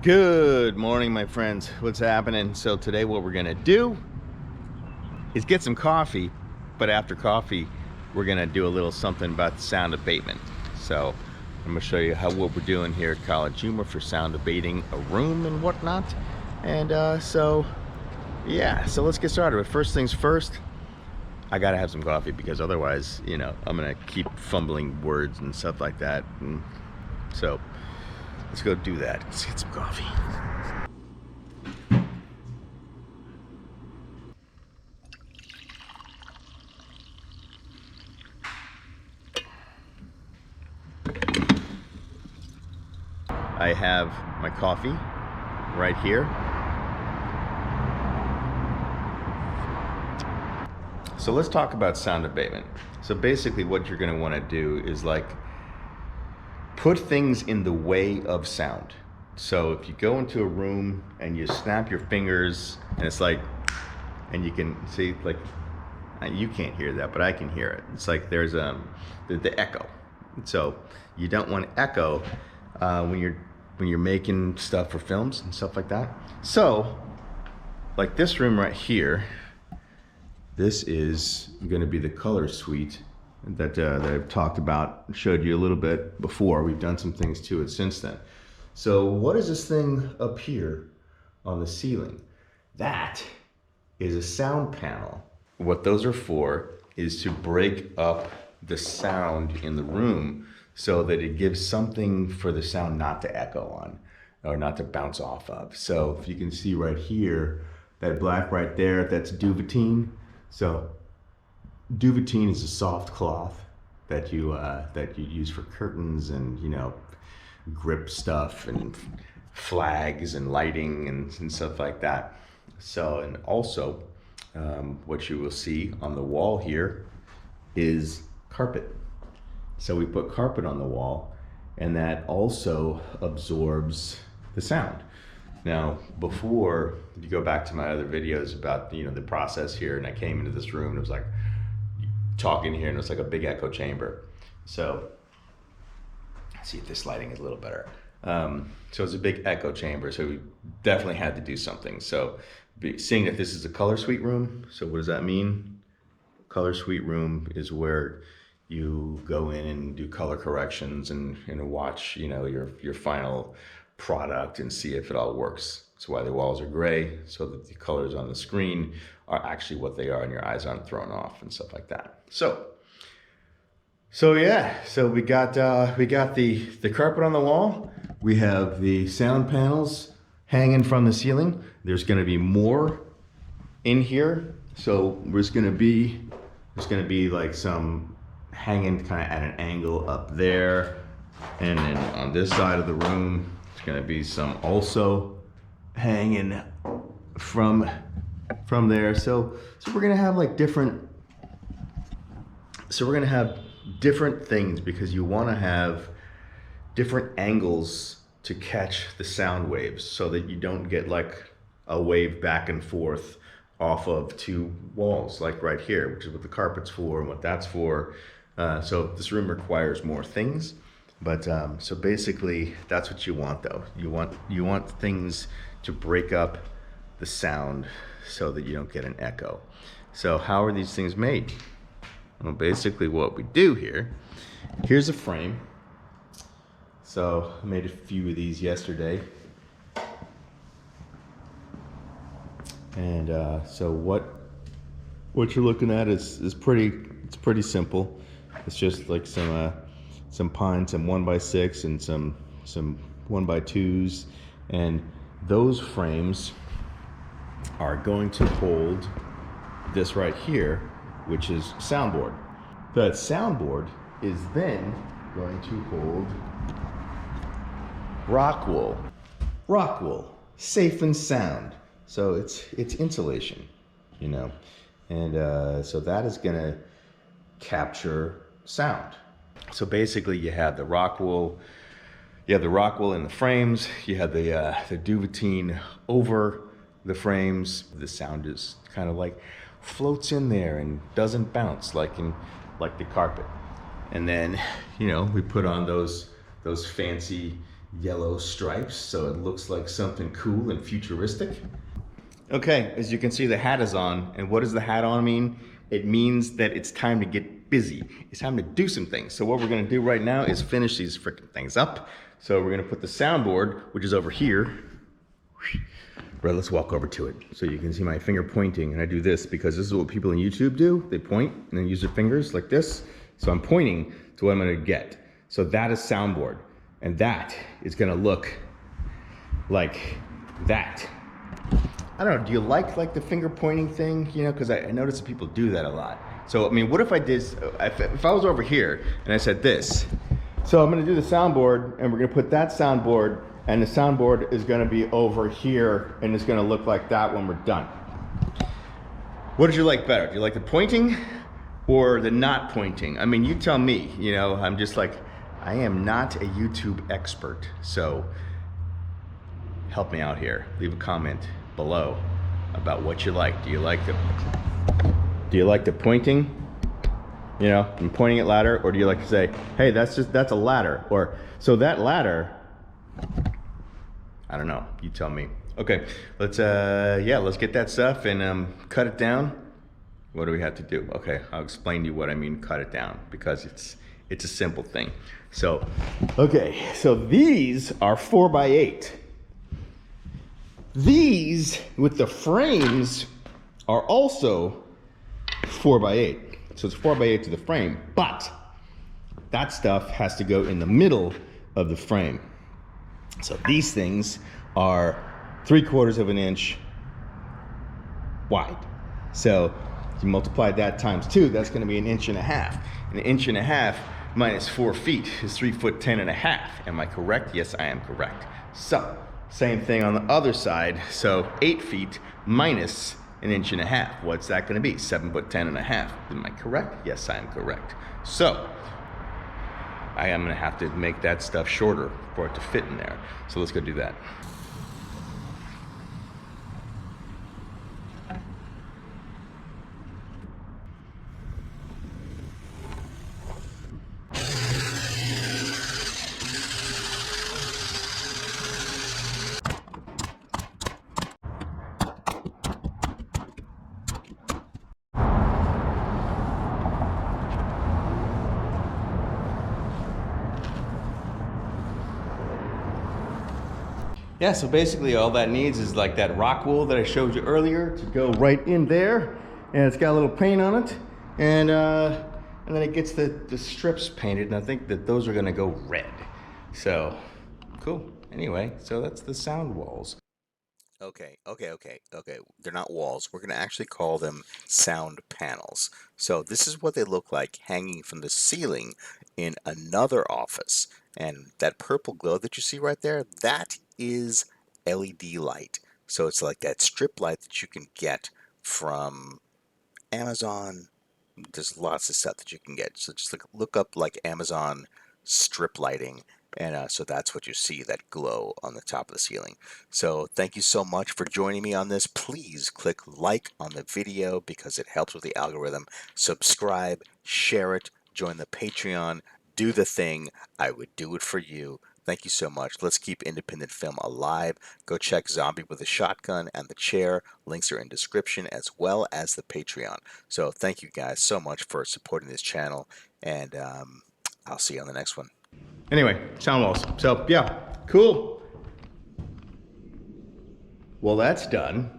Good morning, my friends. What's happening? So today what we're gonna do is get some coffee, but after coffee, we're gonna do a little something about the sound abatement. So I'm gonna show you what we're doing here at College Humor for sound abating a room and whatnot. And so let's get started. But first things first, I gotta have some coffee because otherwise, I'm gonna keep fumbling words and stuff like that. And so let's go do that. Let's get some coffee. I have my coffee right here. So let's talk about sound abatement. So basically what you're going to want to do is put things in the way of sound. So if you go into a room and you snap your fingers and it's and you can see you can't hear that, but I can hear it. It's like there's the echo. So you don't want echo when you're making stuff for films and stuff like that. So like this room right here, this is going to be the color suite that I've talked about, showed you a little bit before. We've done some things to it since then. So what is this thing up here on the ceiling? That is a sound panel. What those are for is to break up the sound in the room so that it gives something for the sound not to echo on or not to bounce off of. So if you can see right here, that black right there, that's duvetine. So duvetine is a soft cloth that you use for curtains and grip stuff and flags and lighting and stuff like that. So, and also what you will see on the wall here is carpet. So we put carpet on the wall, and that also absorbs the sound. Now, before you go back to my other videos about the process here, and I came into this room and it was like talking here, and it was like a big echo chamber. So let's see if this lighting is a little better. So it's a big echo chamber, so we definitely had to do something. So seeing that this is a color suite room, so what does that mean? Color suite room is where you go in and do color corrections and watch your final product and see if it all works. That's why the walls are gray, so that the colors on the screen are actually what they are and your eyes aren't thrown off and stuff like that. So we got the carpet on the wall. We have the sound panels hanging from the ceiling. There's going to be more in here. So there's going to be like some hanging kind of at an angle up there, and then on this side of the room it's going to be some also hanging from there. So we're going to have different things because you want to have different angles to catch the sound waves so that you don't get like a wave back and forth off of two walls, like right here, which is what the carpet's for and what that's for. So this room requires more things, but so basically that's what you want though. You want things to break up the sound so that you don't get an echo. So how are these things made? Well, basically what we do here's a frame. So I made a few of these yesterday. And so what you're looking at is pretty simple. It's just like some pine, some 1x6 and some 1x2s, and those frames are going to hold this right here, which is soundboard. That soundboard is then going to hold rock wool, safe and sound. So it's insulation, and so that is gonna capture sound. So basically you have the rock wool in the frames, you have the duvetine over the frames. The sound is kind of like floats in there and doesn't bounce like the carpet. And then we put on those fancy yellow stripes, so it looks like something cool and futuristic. Okay, as you can see, the hat is on, and what does the hat on mean? It means that it's time to get busy. It's time to do some things. So what we're gonna do right now is finish these freaking things up. So we're gonna put the soundboard, which is over here. Right, let's walk over to it. So you can see my finger pointing, and I do this because this is what people on YouTube do. They point and then use their fingers like this. So I'm pointing to what I'm gonna get. So that is soundboard, and that is gonna look like that. I don't know, do you like the finger pointing thing? You know, because I notice that people do that a lot. So, I mean, what if I did, if I was over here and I said this? So I'm gonna do the soundboard, and we're gonna put that soundboard, and the soundboard is gonna be over here, and it's gonna look like that when we're done. What did you like better? Do you like the pointing or the not pointing? I mean, you tell me, you know, I'm just like, I am not a YouTube expert, so help me out here. Leave a comment below about what you like. Do you like the pointing? You know, I'm pointing at ladder, or do you like to say, hey, that's a ladder, or so that ladder, I don't know, you tell me. Okay, let's get that stuff and cut it down. What do we have to do? Okay, I'll explain to you what I mean cut it down, because it's a simple thing. So, okay, so these are 4x8. These with the frames are also 4x8. So it's 4x8 to the frame, but that stuff has to go in the middle of the frame. So these things are 3/4 of an inch wide. So if you multiply that times 2, that's gonna be 1.5 inches. And 1.5 inches minus 4 feet is 3'10.5". Am I correct? Yes, I am correct. So same thing on the other side. So 8 feet minus 1.5 inches. What's that gonna be? 7'10.5". Am I correct? Yes, I am correct. So I am gonna have to make that stuff shorter for it to fit in there. So let's go do that. Yeah, so basically all that needs is like that rock wool that I showed you earlier to go right in there, and it's got a little paint on it, and then it gets the strips painted, and I think that those are gonna go red. So, cool. Anyway, so that's the sound walls. Okay. They're not walls. We're gonna actually call them sound panels. So this is what they look like hanging from the ceiling in another office. And that purple glow that you see right there, that is LED light. So it's like that strip light that you can get from Amazon. There's lots of stuff that you can get. So just look up like Amazon strip lighting, and so that's what you see, that glow on the top of the ceiling. So thank you so much for joining me on this. Please click like on the video because it helps with the algorithm. Subscribe, share it, join the Patreon, do the thing. I would do it for you. Thank you so much. Let's keep independent film alive. Go check Zombie with a Shotgun and The Chair. Links are in description, as well as the Patreon. So thank you guys so much for supporting this channel, and I'll see you on the next one. Anyway, sound walls. So yeah, cool. Well, that's done.